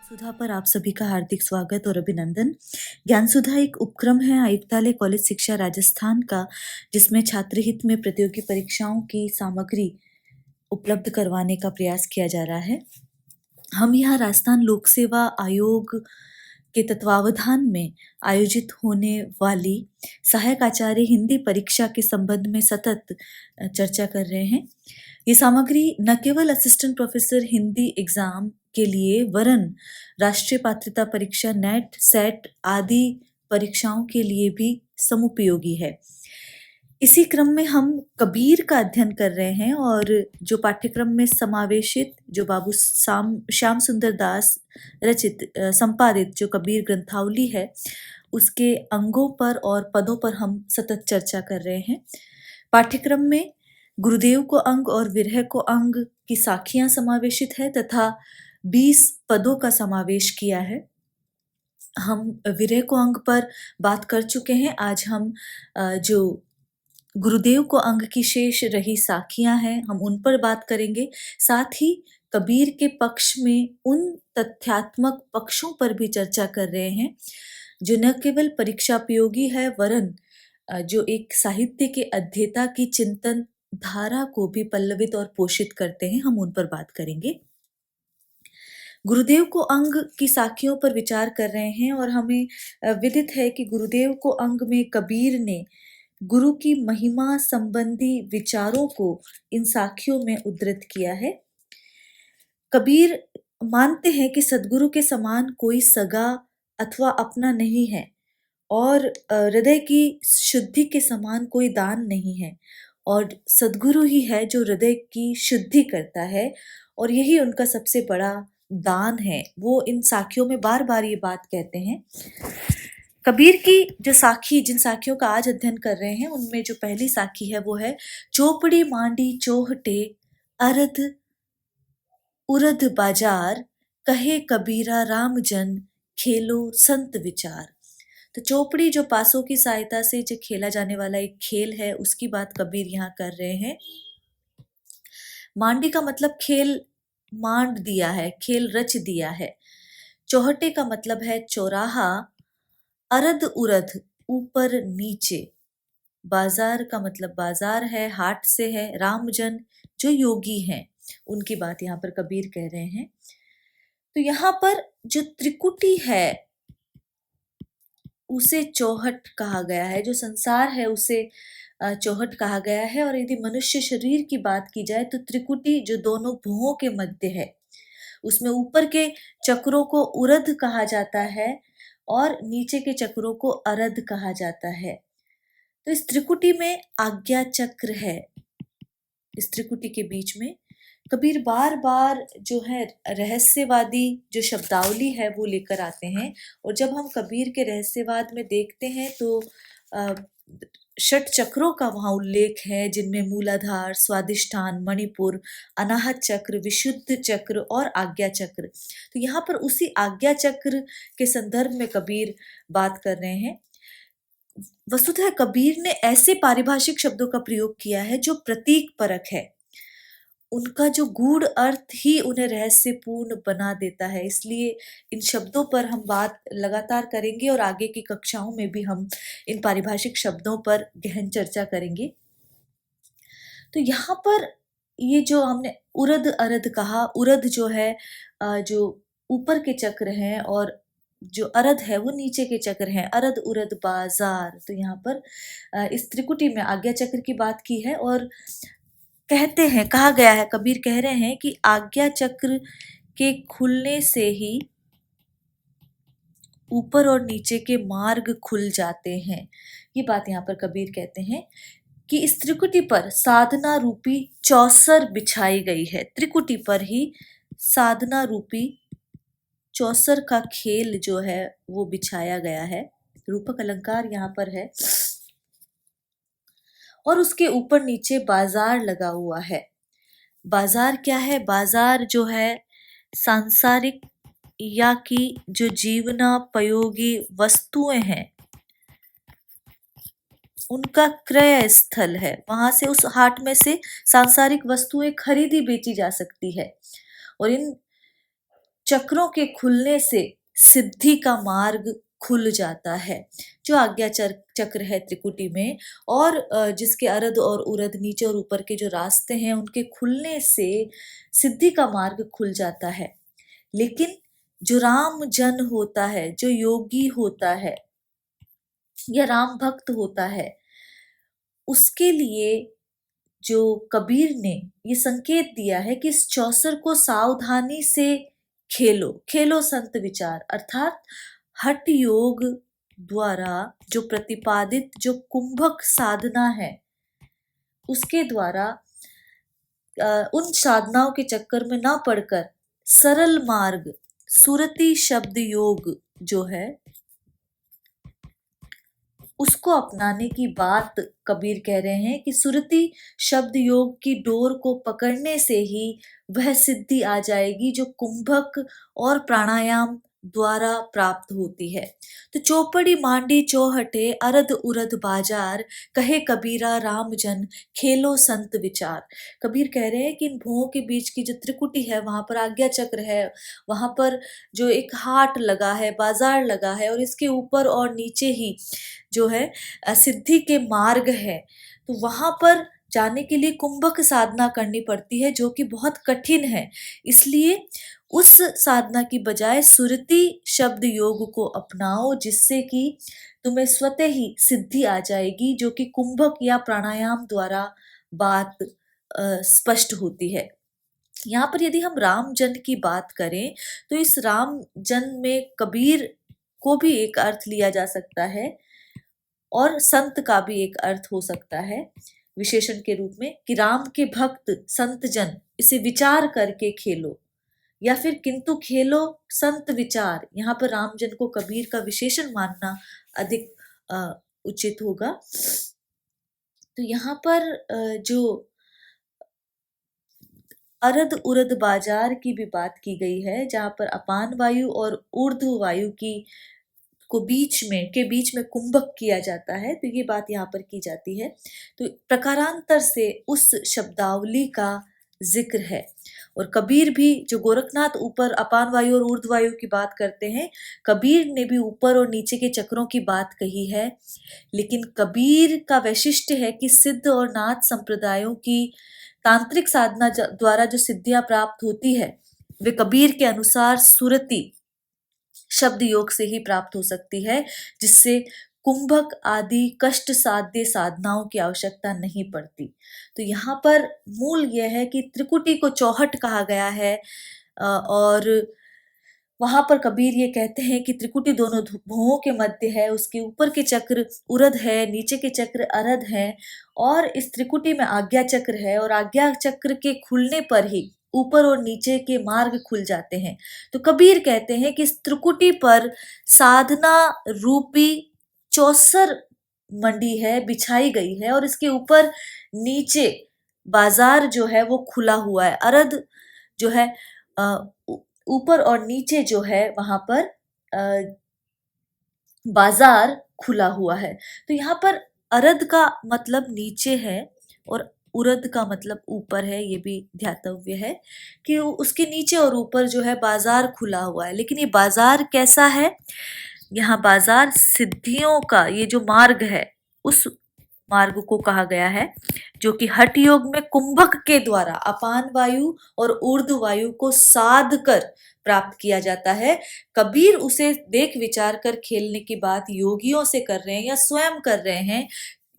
सुधा पर आप सभी का हार्दिक स्वागत और अभिनंदन। ज्ञान सुधा एक उपक्रम है आयुक्तालय कॉलेज शिक्षा राजस्थान का, जिसमें छात्र हित में प्रतियोगी परीक्षाओं की सामग्री उपलब्ध करवाने का प्रयास किया जा रहा है। हम यहाँ राजस्थान लोक सेवा आयोग के तत्वावधान में आयोजित होने वाली सहायक आचार्य हिंदी परीक्षा के संबंध में सतत चर्चा कर रहे हैं। ये सामग्री न केवल असिस्टेंट प्रोफेसर हिंदी एग्जाम के लिए वरन राष्ट्रीय पात्रता परीक्षा नेट सेट आदि परीक्षाओं के लिए भी समुपयोगी है। इसी क्रम में हम कबीर का अध्ययन कर रहे हैं और जो पाठ्यक्रम में समावेशित जो बाबू श्याम सुंदर दास रचित संपादित जो कबीर ग्रंथावली है, उसके अंगों पर और पदों पर हम सतत चर्चा कर रहे हैं। पाठ्यक्रम में गुरुदेव को अंग और विरह को अंग की साखियां समावेशित है तथा 20 पदों का समावेश किया है। हम विरह को अंग पर बात कर चुके हैं। आज हम जो गुरुदेव को अंग की शेष रही साखियां हैं, हम उन पर बात करेंगे। साथ ही कबीर के पक्ष में उन तथ्यात्मक पक्षों पर भी चर्चा कर रहे हैं जो न केवल परीक्षापयोगी है वरन जो एक साहित्य के अध्येता की चिंतन धारा को भी पल्लवित और पोषित करते हैं, हम उन पर बात करेंगे। गुरुदेव को अंग की साखियों पर विचार कर रहे हैं और हमें विदित है कि गुरुदेव को अंग में कबीर ने गुरु की महिमा संबंधी विचारों को इन साखियों में उद्धृत किया है। कबीर मानते हैं कि सद्गुरु के समान कोई सगा अथवा अपना नहीं है और हृदय की शुद्धि के समान कोई दान नहीं है और सद्गुरु ही है जो हृदय की शुद्धि करता है और यही उनका सबसे बड़ा दान है। वो इन साखियों में बार बार ये बात कहते हैं। कबीर की जो साखी जिन साखियों का आज अध्ययन कर रहे हैं, उनमें जो पहली साखी है वो है चौपड़ी मांडी चोहटे अरध उरध बाजार कहे कबीरा राम जन खेलो संत विचार। तो चौपड़ी जो पासों की सहायता से जो खेला जाने वाला एक खेल है, उसकी बात कबीर यहाँ कर रहे हैं। मांडी का मतलब खेल मांड दिया है, खेल रच दिया है। चौहटे का मतलब है चौराहा। अरध उरध ऊपर नीचे। बाजार का मतलब बाजार है, हाट से है। रामजन जो योगी हैं, उनकी बात यहाँ पर कबीर कह रहे हैं। तो यहाँ पर जो त्रिकुटी है उसे चौहट कहा गया है, जो संसार है उसे चौहट कहा गया है। और यदि मनुष्य शरीर की बात की जाए तो त्रिकुटी जो दोनों भुवों के मध्य है, उसमें ऊपर के चक्रों को उरध कहा जाता है और नीचे के चक्रों को अरध कहा जाता है। तो इस त्रिकुटी में आज्ञा चक्र है। इस त्रिकुटी के बीच में कबीर बार बार जो है रहस्यवादी जो शब्दावली है वो लेकर आते हैं। और जब हम कबीर के रहस्यवाद में देखते हैं तो षट चक्रों का वहाँ उल्लेख है, जिनमें मूलाधार, स्वादिष्ठान, मणिपुर, अनाहत चक्र, विशुद्ध चक्र और आज्ञा चक्र। तो यहाँ पर उसी आज्ञा चक्र के संदर्भ में कबीर बात कर रहे हैं। वस्तुतः कबीर ने ऐसे पारिभाषिक शब्दों का प्रयोग किया है जो प्रतीक परक है। उनका जो गूढ़ अर्थ ही उन्हें रहस्यपूर्ण बना देता है। इसलिए इन शब्दों पर हम बात लगातार करेंगे और आगे की कक्षाओं में भी हम इन पारिभाषिक शब्दों पर गहन चर्चा करेंगे। तो यहाँ पर ये जो हमने उरध अरध कहा, उरध जो है जो ऊपर के चक्र हैं और जो अरध है वो नीचे के चक्र हैं। अरध उरध बाजार। तो यहाँ पर इस त्रिकुटी में आज्ञा चक्र की बात की है और कहते हैं, कहा गया है, कबीर कह रहे हैं कि आज्ञा चक्र के खुलने से ही ऊपर और नीचे के मार्ग खुल जाते हैं। ये बात यहाँ पर कबीर कहते हैं कि इस त्रिकुटी पर साधना रूपी चौसर बिछाई गई है। त्रिकुटी पर ही साधना रूपी चौसर का खेल जो है वो बिछाया गया है। रूपक अलंकार यहाँ पर है और उसके ऊपर नीचे बाजार लगा हुआ है। बाजार क्या है? बाजार जो है सांसारिक या कि जो जीवनोपयोगी वस्तुएं हैं उनका क्रय स्थल है। वहां से, उस हाट में से सांसारिक वस्तुएं खरीदी बेची जा सकती है। और इन चक्रों के खुलने से सिद्धि का मार्ग खुल जाता है। जो आज्ञा चक्र है त्रिकुटी में, और जिसके अरध और उरध, नीचे और ऊपर के जो रास्ते हैं, उनके खुलने से सिद्धि का मार्ग खुल जाता है। लेकिन जो राम जन होता है, जो योगी होता है या राम भक्त होता है, उसके लिए जो कबीर ने ये संकेत दिया है कि इस चौसर को सावधानी से खेलो। खेलो संत विचार, अर्थात हठ योग द्वारा जो प्रतिपादित जो कुंभक साधना है, उसके द्वारा उन साधनाओं के चक्कर में ना पड़कर सरल मार्ग सुरति शब्द योग जो है उसको अपनाने की बात कबीर कह रहे हैं कि सुरति शब्द योग की डोर को पकड़ने से ही वह सिद्धि आ जाएगी जो कुंभक और प्राणायाम द्वारा प्राप्त होती है। तो चौपड़ी मांडी चौहटे अरध उरध बाजार, कहे कबीरा राम जन खेलो संत विचार। कबीर कह रहे हैं कि इन भुवों के बीच की जो त्रिकुटी है, वहां पर आज्ञा चक्र है, वहां पर जो एक हाट लगा है, बाजार लगा है, और इसके ऊपर और नीचे ही जो है सिद्धि के मार्ग है। तो वहां पर जाने के लिए कुंभक साधना करनी पड़ती है, जो कि बहुत कठिन है। इसलिए उस साधना की बजाय सुरति शब्द योग को अपनाओ, जिससे कि तुम्हें स्वतः ही सिद्धि आ जाएगी, जो कि कुंभक या प्राणायाम द्वारा बात स्पष्ट होती है। यहाँ पर यदि हम राम जन की बात करें, तो इस राम जन में कबीर को भी एक अर्थ लिया जा सकता है और संत का भी एक अर्थ हो सकता है विशेषण के रूप में, कि राम के भक्त संत जन इसे विचार करके खेलो, या फिर किंतु खेलो संत विचार। यहाँ पर राम जन को कबीर का विशेषण मानना अधिक उचित होगा। तो यहाँ पर जो अरध उरध बाजार की भी बात की गई है, जहाँ पर अपान वायु और ऊर्ध्व वायु की बीच में कुंभक किया जाता है, तो ये बात यहाँ पर की जाती है। तो प्रकारांतर से उस शब्दावली का जिक्र है। और कबीर भी, जो गोरखनाथ ऊपर अपान वायु और ऊर्ध्व वायु की बात करते हैं, कबीर ने भी ऊपर और नीचे के चक्रों की बात कही है। लेकिन कबीर का वैशिष्ट्य है कि सिद्ध और नाथ संप्रदायों की तांत्रिक साधना द्वारा जो सिद्धियां प्राप्त होती है, वे कबीर के अनुसार सुरति शब्द योग से ही प्राप्त हो सकती है, जिससे कुंभक आदि कष्ट साध्य साधनाओं की आवश्यकता नहीं पड़ती। तो यहाँ पर मूल यह है कि त्रिकुटी को चौहट कहा गया है, और वहां पर कबीर ये कहते हैं कि त्रिकुटी दोनों भुवों के मध्य है, उसके ऊपर के चक्र उरध है, नीचे के चक्र अरध है, और इस त्रिकुटी में आज्ञा चक्र है, और आज्ञा चक्र के खुलने पर ही ऊपर और नीचे के मार्ग खुल जाते हैं। तो कबीर कहते हैं कि इस त्रिकुटी पर साधना रूपी चौसर मंडी है, बिछाई गई है, और इसके ऊपर नीचे बाजार जो है वो खुला हुआ है। अरध जो है ऊपर और नीचे जो है वहां पर बाजार खुला हुआ है। तो यहाँ पर अरध का मतलब नीचे है और उरद का मतलब ऊपर है। ये भी ध्यातव्य है कि उसके नीचे और ऊपर जो है बाजार खुला हुआ है। लेकिन ये बाजार कैसा है? यहाँ बाजार सिद्धियों का ये जो मार्ग है उस मार्ग को कहा गया है, जो कि हठ योग में कुंभक के द्वारा अपान वायु और ऊर्ध्व वायु को साध कर प्राप्त किया जाता है। कबीर उसे देख विचार कर खेलने की बात योगियों से कर रहे हैं या स्वयं कर रहे हैं,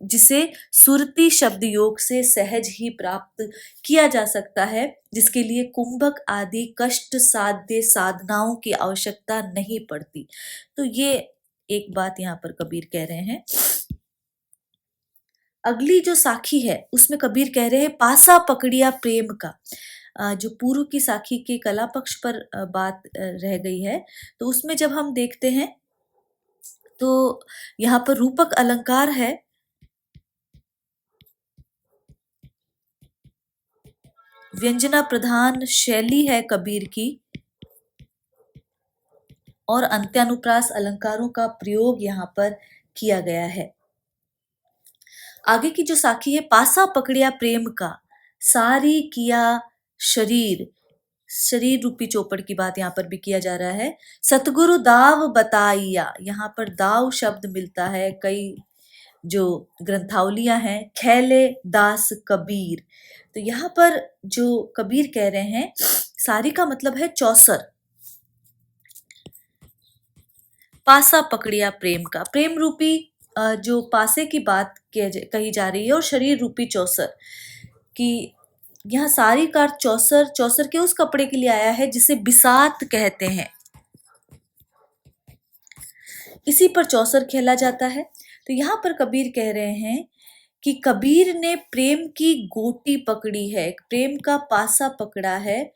जिसे सुरति शब्द योग से सहज ही प्राप्त किया जा सकता है, जिसके लिए कुंभक आदि कष्ट साध्य साधनाओं की आवश्यकता नहीं पड़ती। तो ये एक बात यहाँ पर कबीर कह रहे हैं। अगली जो साखी है उसमें कबीर कह रहे हैं पासा पकड़िया प्रेम का। जो पूर्व की साखी के कला पक्ष पर बात रह गई है, तो उसमें जब हम देखते हैं तो यहाँ पर रूपक अलंकार है, व्यंजना प्रधान शैली है कबीर की, और अंत्यानुप्रास अलंकारों का प्रयोग यहाँ पर किया गया है। आगे की जो साखी है पासा पकड़िया प्रेम का, सारी किया शरीर शरीर रूपी चौपड़ की बात यहाँ पर भी किया जा रहा है। सतगुरु दाव बताइया, यहाँ पर दाव शब्द मिलता है कई जो ग्रंथावलियां हैं। खैले दास कबीर, तो यहाँ पर जो कबीर कह रहे हैं, सारी का मतलब है चौसर। पासा पकड़िया प्रेम का, प्रेम रूपी जो पासे की बात कही जा रही है, और शरीर रूपी चौसर की यहाँ सारी का चौसर, चौसर के उस कपड़े के लिए आया है जिसे बिसात कहते हैं, इसी पर चौसर खेला जाता है। तो यहाँ पर कबीर कह रहे हैं कि कबीर ने प्रेम की गोटी पकड़ी है, प्रेम का पासा पकड़ा है,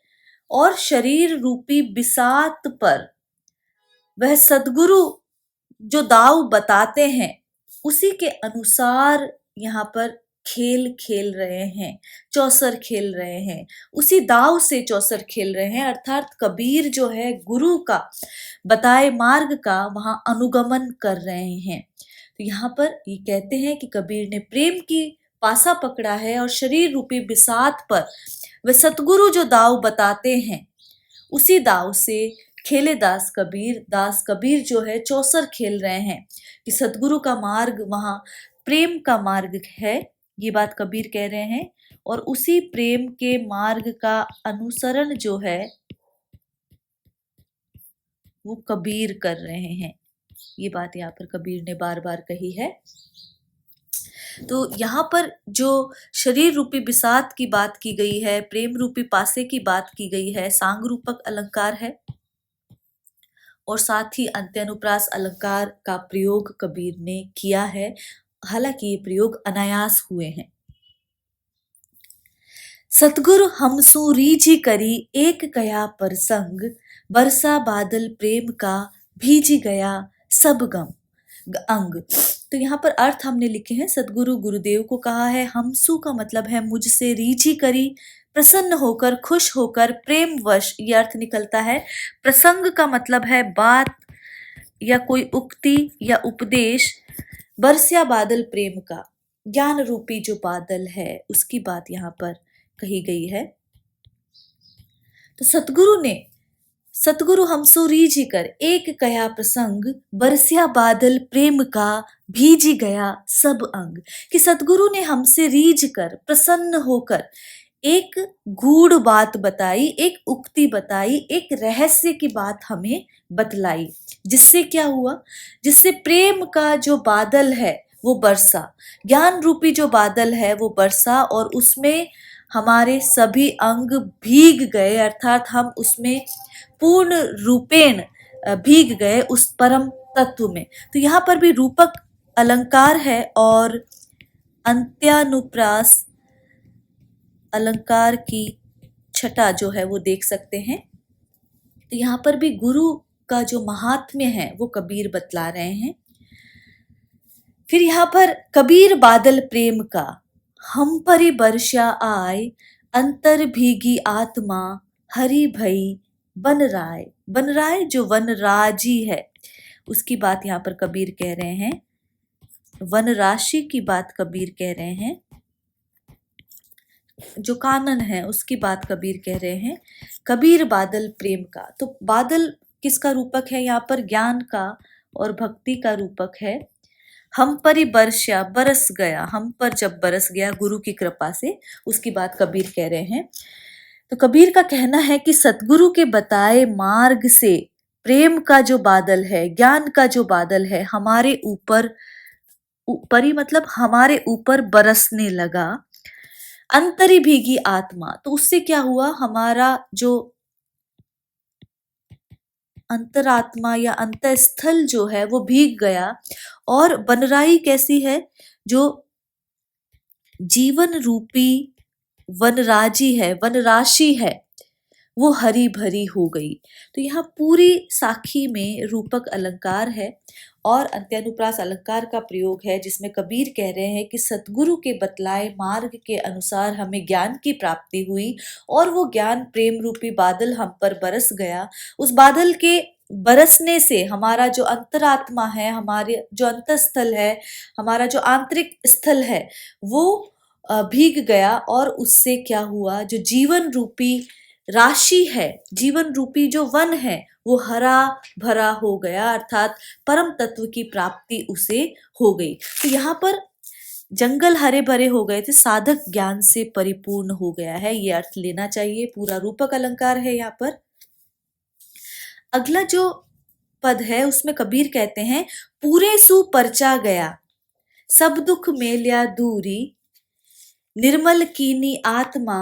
और शरीर रूपी बिसात पर वह सद्गुरु जो दाव बताते हैं उसी के अनुसार यहाँ पर खेल खेल रहे हैं, चौसर खेल रहे हैं, उसी दाव से चौसर खेल रहे हैं। अर्थात कबीर जो है गुरु का बताए मार्ग का वहां अनुगमन कर रहे हैं। तो यहाँ पर ये कहते हैं कि कबीर ने प्रेम की पासा पकड़ा है और शरीर रूपी बिसात पर वह सतगुरु जो दाव बताते हैं उसी दाव से खेले दास कबीर जो है चौसर खेल रहे हैं कि सतगुरु का मार्ग वहां प्रेम का मार्ग है, ये बात कबीर कह रहे हैं, और उसी प्रेम के मार्ग का अनुसरण जो है वो कबीर कर रहे हैं। ये बात यहाँ पर कबीर ने बार बार कही है। तो यहाँ पर जो शरीर रूपी बिसात की बात की गई है, प्रेम रूपी पासे की बात की गई है, सांग रूपक अलंकार है, और साथ ही अंत्यानुप्रास अलंकार का प्रयोग कबीर ने किया है। हालांकि ये प्रयोग अनायास हुए हैं। सतगुरु हमसु रीझी करी एक कया परसंग, बरसा बादल प्रेम का भीजी गया सब गम अंग। तो यहाँ पर अर्थ हमने लिखे हैं। सतगुरु गुरुदेव को कहा है, हमसु का मतलब है मुझसे, रीझी करी प्रसन्न होकर, खुश होकर, प्रेम वश, ये अर्थ निकलता है। प्रसंग का मतलब है बात या कोई उक्ति या उपदेश। बरसिया बादल प्रेम का, ज्ञान रूपी जो बादल है उसकी बात यहाँ पर कही गई है। तो सतगुरु हमसो रीझी कर एक कया प्रसंग, बरसिया बादल प्रेम का भीजी गया सब अंग। कि सतगुरु ने हमसे रीझ कर, प्रसन्न होकर एक गूढ़ बात बताई, एक उक्ति बताई, एक रहस्य की बात हमें बतलाई, जिससे क्या हुआ, जिससे प्रेम का जो बादल है वो बरसा, ज्ञान रूपी जो बादल है वो बरसा, और उसमें हमारे सभी अंग भीग गए, अर्थात हम उसमें पूर्ण रूपेण भीग गए उस परम तत्व में। तो यहाँ पर भी रूपक अलंकार है और अंत्यानुप्रास अलंकार की छटा जो है वो देख सकते हैं। तो यहाँ पर भी गुरु का जो महात्म्य है वो कबीर बतला रहे हैं। फिर यहाँ पर कबीर बादल प्रेम का, हम परि बरसा आय, अंतर भीगी आत्मा हरि भई बन राय। बन राय जो वनराजी है उसकी बात यहाँ पर कबीर कह रहे हैं, वन राशि की बात कबीर कह रहे हैं, जो कानन है उसकी बात कबीर कह रहे हैं। कबीर बादल प्रेम का, तो बादल किसका रूपक है यहाँ पर, ज्ञान का और भक्ति का रूपक है। हम परि बरसा, बरस गया, हम पर जब बरस गया गुरु की कृपा से, उसकी बात कबीर कह रहे हैं। तो कबीर का कहना है कि सतगुरु के बताए मार्ग से प्रेम का जो बादल है, ज्ञान का जो बादल है, हमारे ऊपर, ऊपरी मतलब हमारे ऊपर बरसने लगा। अंतरी भीगी आत्मा, तो उससे क्या हुआ, हमारा जो अंतरात्मा या अंतस्थल जो है वो भीग गया। और बनराई कैसी है, जो जीवन रूपी वनराजी है, वनराशि है, वो हरी भरी हो गई। तो यहाँ पूरी साखी में रूपक अलंकार है और अंत्यानुप्रास अलंकार का प्रयोग है, जिसमें कबीर कह रहे हैं कि सतगुरु के बतलाए मार्ग के अनुसार हमें ज्ञान की प्राप्ति हुई, और वो ज्ञान प्रेम रूपी बादल हम पर बरस गया। उस बादल के बरसने से हमारा जो अंतरात्मा है, हमारे जो अंतस्थल है, हमारा जो आंतरिक स्थल है, वो भीग गया, और उससे क्या हुआ, जो जीवन रूपी राशि है, जीवन रूपी जो वन है वो हरा भरा हो गया, अर्थात परम तत्व की प्राप्ति उसे हो गई। तो यहाँ पर जंगल हरे भरे हो गए थे, साधक ज्ञान से परिपूर्ण हो गया है, ये अर्थ लेना चाहिए। पूरा रूपक अलंकार है यहाँ पर। अगला जो पद है उसमें कबीर कहते हैं, पूरे सु परचा गया, सब दुख मेल्या दूरी, निर्मल कीनी आत्मा,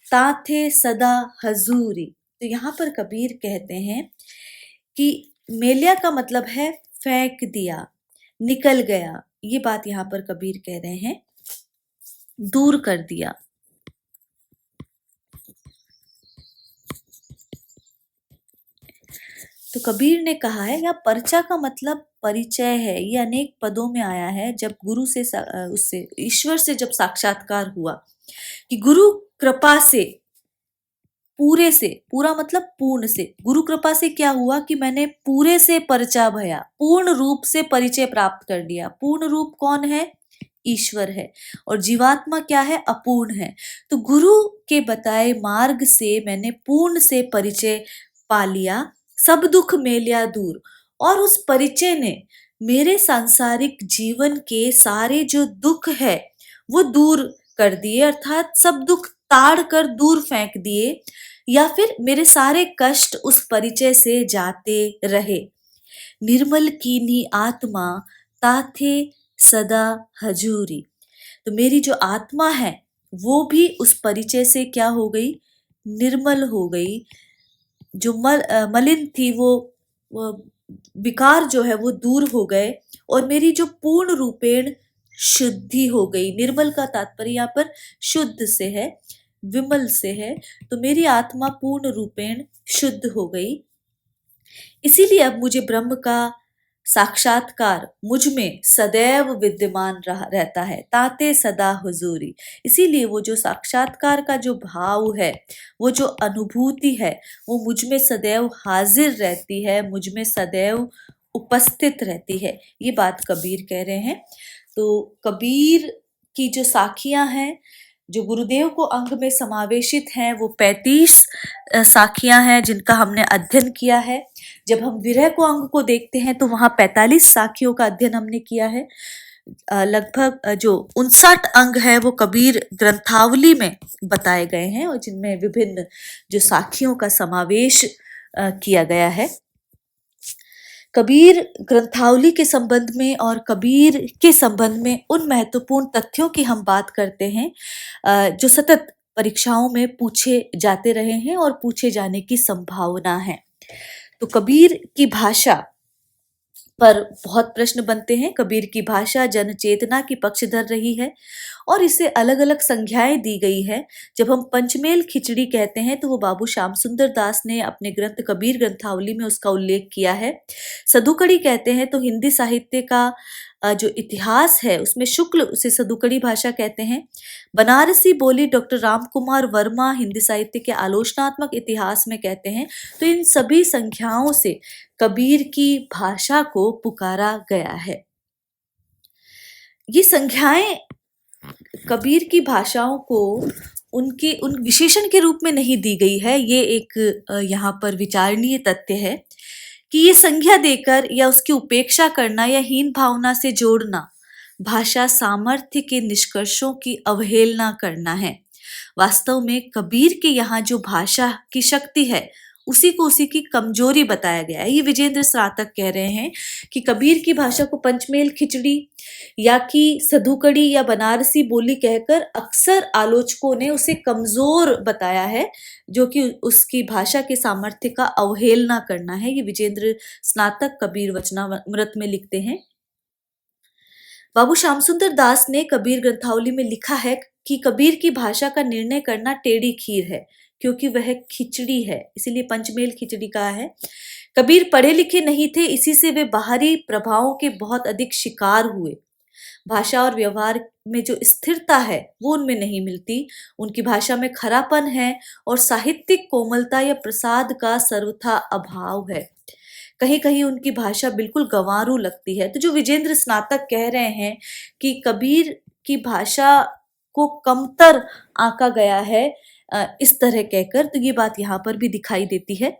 ताथे सदा हजूरी। तो यहाँ पर कबीर कहते हैं कि मेल्या का मतलब है फेंक दिया, निकल गया, ये बात यहाँ पर कबीर कह रहे हैं, दूर कर दिया। तो कबीर ने कहा है, या पर्चा का मतलब परिचय है, ये अनेक पदों में आया है। जब गुरु से उससे ईश्वर से जब साक्षात्कार हुआ कि गुरु कृपा से, पूरे से, पूरा मतलब पूर्ण से, गुरु कृपा से क्या हुआ कि मैंने पूरे से परचा भया, पूर्ण रूप से परिचय प्राप्त कर लिया। पूर्ण रूप कौन है? ईश्वर है। और जीवात्मा क्या है? अपूर्ण है। तो गुरु के बताए मार्ग से मैंने पूर्ण से परिचय पा लिया, सब दुख मेलिया दूर। और उस परिचय ने मेरे सांसारिक जीवन के सारे जो दुख है वो दूर कर दिए, अर्थात सब दुख ताड़ कर दूर फेंक दिए, या फिर मेरे सारे कष्ट उस परिचय से जाते रहे। निर्मल कीनी आत्मा, ताथे सदा हजूरी। तो मेरी जो आत्मा है वो भी उस परिचय से क्या हो गई? निर्मल हो गई। जो मलिन थी वो विकार जो है वो दूर हो गए, और मेरी जो पूर्ण रूपेण शुद्धि हो गई। निर्मल का तात्पर्य यहाँ पर शुद्ध से है, विमल से है। तो मेरी आत्मा पूर्ण रूपेण शुद्ध हो गई। इसीलिए अब मुझे ब्रह्म का साक्षात्कार मुझ में सदैव विद्यमान रहता है, ताते सदा हुजूरी। इसीलिए वो जो साक्षात्कार का जो भाव है, वो जो अनुभूति है, वो मुझ में सदैव हाजिर रहती है, मुझ में सदैव उपस्थित रहती है। ये बात कबीर कह रहे हैं। तो कबीर की जो साखियां हैं, जो गुरुदेव को अंग में समावेशित हैं, वो 35 साखियां हैं जिनका हमने अध्ययन किया है। जब हम विरह को अंग को देखते हैं तो वहां 45 साखियों का अध्ययन हमने किया है। लगभग जो 59 अंग है वो कबीर ग्रंथावली में बताए गए हैं, और जिनमें विभिन्न जो साखियों का समावेश किया गया है। कबीर ग्रंथावली के संबंध में और कबीर के संबंध में उन महत्वपूर्ण तथ्यों की हम बात करते हैं जो सतत परीक्षाओं में पूछे जाते रहे हैं और पूछे जाने की संभावना है। तो कबीर की भाषा पर बहुत प्रश्न बनते हैं। कबीर की भाषा जन चेतना की पक्षधर रही है और इसे अलग अलग संज्ञाएं दी गई है। जब हम पंचमेल खिचड़ी कहते हैं तो वो बाबू श्याम सुंदर दास ने अपने ग्रंथ कबीर ग्रंथावली में उसका उल्लेख किया है। सदुकड़ी कहते हैं तो हिंदी साहित्य का जो इतिहास है उसमें शुक्ल उसे सदुकड़ी भाषा कहते हैं। बनारसी बोली डॉक्टर राम कुमार वर्मा हिंदी साहित्य के आलोचनात्मक इतिहास में कहते हैं। तो इन सभी संख्याओं से कबीर की भाषा को पुकारा गया है। ये संख्याएं कबीर की भाषाओं को उनके उन विशेषण के रूप में नहीं दी गई है। ये एक यहाँ पर विचारणीय तथ्य है कि ये संज्ञा देकर या उसकी उपेक्षा करना या हीन भावना से जोड़ना भाषा सामर्थ्य के निष्कर्षों की अवहेलना करना है। वास्तव में कबीर के यहाँ जो भाषा की शक्ति है उसी को उसी की कमजोरी बताया गया है। ये विजेंद्र स्नातक कह रहे हैं कि कबीर की भाषा को पंचमेल खिचड़ी या कि सधुकड़ी या बनारसी बोली कहकर अक्सर आलोचकों ने उसे कमजोर बताया है, जो कि उसकी भाषा के सामर्थ्य का अवहेलना करना है। ये विजेंद्र स्नातक कबीर वचनामृत में लिखते हैं। बाबू श्याम सुंदर दास ने कबीर ग्रंथावली में लिखा है कि कबीर की भाषा का निर्णय करना टेढ़ी खीर है, क्योंकि वह खिचड़ी है, इसीलिए पंचमेल खिचड़ी कहा है। कबीर पढ़े लिखे नहीं थे, इसी से वे बाहरी प्रभावों के बहुत अधिक शिकार हुए। भाषा और व्यवहार में जो स्थिरता है वो उनमें नहीं मिलती। उनकी भाषा में खरापन है और साहित्यिक कोमलता या प्रसाद का सर्वथा अभाव है। कहीं कहीं उनकी भाषा बिल्कुल गंवारू लगती है। तो जो विजेंद्र स्नातक कह रहे हैं कि कबीर की भाषा को कमतर आंका गया है, इस तरह कहकर, तो ये बात यहाँ पर भी दिखाई देती है।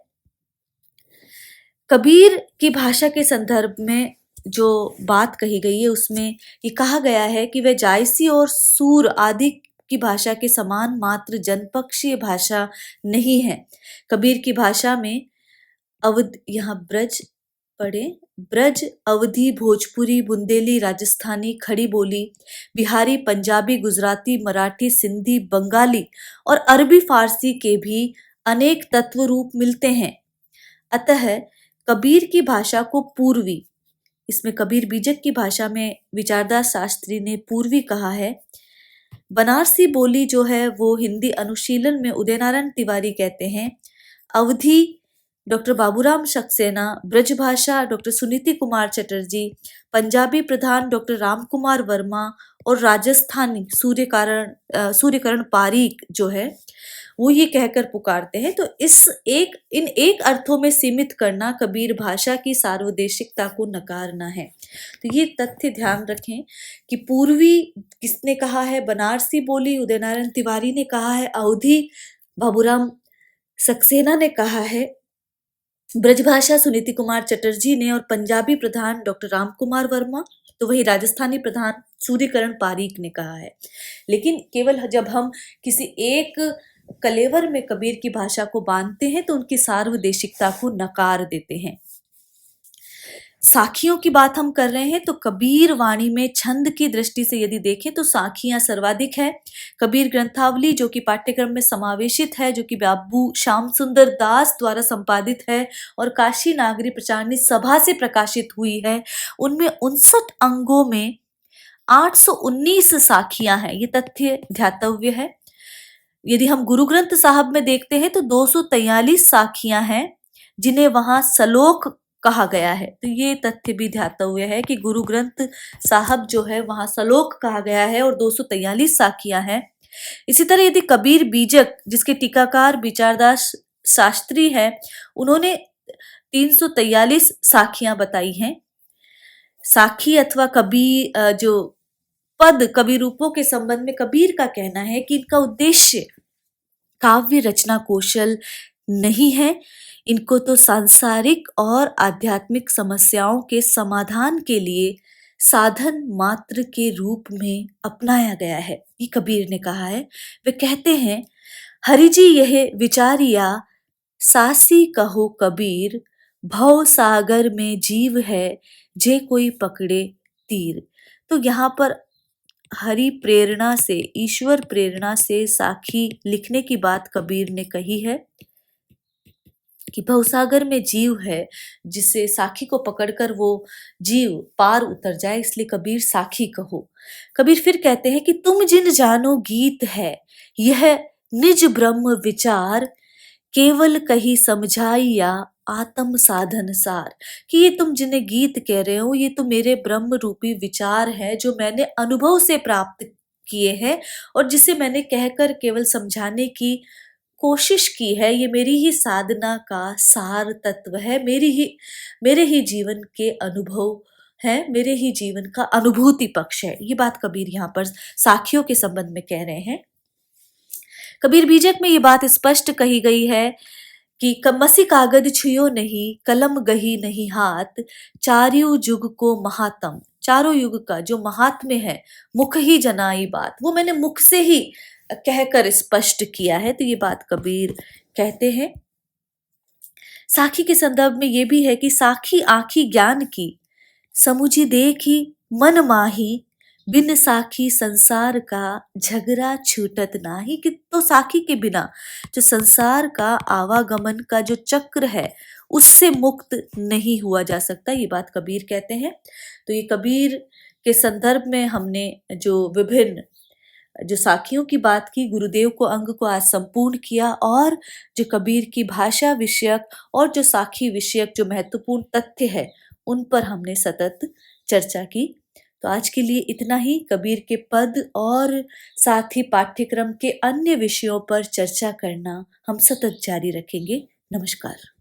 कबीर की भाषा के संदर्भ में जो बात कही गई है उसमें ये कहा गया है कि वह जायसी और सूर आदि की भाषा के समान मात्र जनपक्षीय भाषा नहीं है। कबीर की भाषा में यहाँ ब्रज पढ़े, ब्रज, अवधी, भोजपुरी, बुंदेली, राजस्थानी, खड़ी बोली, बिहारी, पंजाबी, गुजराती, मराठी, सिंधी, बंगाली और अरबी फारसी के भी अनेक तत्व रूप मिलते हैं। अतः कबीर की भाषा को पूर्वी, इसमें कबीर बीजक की भाषा में विचारदास शास्त्री ने पूर्वी कहा है। बनारसी बोली जो है वो हिंदी अनुशीलन में उदयनारायण तिवारी कहते हैं। अवधी डॉक्टर बाबूराम सक्सेना, ब्रजभाषा डॉक्टर सुनीति कुमार चटर्जी, पंजाबी प्रधान डॉक्टर रामकुमार वर्मा और राजस्थानी सूर्यकरण पारीक जो है वो ये कहकर पुकारते हैं। तो इन एक अर्थों में सीमित करना कबीर भाषा की सार्वदेशिकता को नकारना है। तो ये तथ्य ध्यान रखें कि पूर्वी किसने कहा है, बनारसी बोली उदयनारायण तिवारी ने कहा है, अवधी बाबूराम सक्सेना ने कहा है, ब्रजभाषा सुनीति कुमार चटर्जी ने, और पंजाबी प्रधान डॉक्टर रामकुमार वर्मा, तो वही राजस्थानी प्रधान सूर्यकरण पारीक ने कहा है। लेकिन केवल जब हम किसी एक कलेवर में कबीर की भाषा को बांधते हैं तो उनकी सार्वदेशिकता को नकार देते हैं। साखियों की बात हम कर रहे हैं तो कबीर वाणी में छंद की दृष्टि से यदि देखें तो साखियां सर्वाधिक है। कबीर ग्रंथावली जो कि पाठ्यक्रम में समावेशित है, जो कि बाबू श्याम सुंदर दास द्वारा संपादित है और काशी नागरी प्रचारणी सभा से प्रकाशित हुई है, उनमें 59 अंगों में 819 साखियां हैं। ये तथ्य ध्यातव्य है। यदि हम गुरु ग्रंथ साहब में देखते हैं तो 243 साखियां हैं जिन्हें वहां सलोक कहा गया है। तो ये तथ्य भी ध्यातव्य है कि गुरु ग्रंथ साहब जो है वहां सलोक कहा गया है और 243 साखियां हैं। इसी तरह यदि कबीर बीजक जिसके टीकाकार विचारदास शास्त्री है, उन्होंने 343 साखियां बताई हैं। साखी अथवा कबीर जो पद कवि रूपों के संबंध में कबीर का कहना है कि इनका उद्देश्य काव्य रचना कौशल नहीं है, इनको तो सांसारिक और आध्यात्मिक समस्याओं के समाधान के लिए साधन मात्र के रूप में अपनाया गया है, ये कबीर ने कहा है। वे कहते हैं, हरि जी यह विचारिया सासी कहो कबीर, भव सागर में जीव है जे कोई पकड़े तीर। तो यहाँ पर हरि प्रेरणा से, ईश्वर प्रेरणा से साखी लिखने की बात कबीर ने कही है कि भवसागर में जीव है, जिसे साखी को पकड़कर वो जीव पार उतर जाए, इसलिए कबीर साखी कहो। कबीर फिर कहते हैं कि तुम जिन जानो गीत है, यह निज ब्रह्म विचार, केवल कही समझाइया आत्म साधन सार। कि ये तुम जिन्हें गीत कह रहे हो, ये तो मेरे ब्रह्म रूपी विचार है जो मैंने अनुभव से प्राप्त किए हैं और जिसे मैंने कहकर केवल समझाने की कोशिश की है। ये मेरी ही साधना का सार तत्व है, मेरे ही जीवन के अनुभव है, मेरे ही जीवन का अनुभूति पक्ष है। ये बात कबीर यहाँ पर साखियों के संबंध में कह रहे हैं। कबीर बीजक में ये बात स्पष्ट कही गई है कि मसी कागद छुयो नहीं, कलम गही नहीं हाथ, चारियों युग को महात्म। चारों युग का जो महात्म्य है, मुख ही जनाई बात, वो मैंने मुख से ही कहकर स्पष्ट किया है। तो ये बात कबीर कहते हैं। साखी के संदर्भ में ये भी है कि साखी आखी ज्ञान की, समुझी देखी मन माही, बिन साखी संसार का झगड़ा छूटत नाही। कि तो साखी के बिना जो संसार का आवागमन का जो चक्र है उससे मुक्त नहीं हुआ जा सकता, ये बात कबीर कहते हैं। तो ये कबीर के संदर्भ में हमने जो विभिन्न जो साखियों की बात की, गुरुदेव को अंग को आज संपूर्ण किया और जो कबीर की भाषा विषयक और जो साखी विषयक जो महत्वपूर्ण तथ्य है उन पर हमने सतत चर्चा की। तो आज के लिए इतना ही। कबीर के पद और साथ ही पाठ्यक्रम के अन्य विषयों पर चर्चा करना हम सतत जारी रखेंगे। नमस्कार।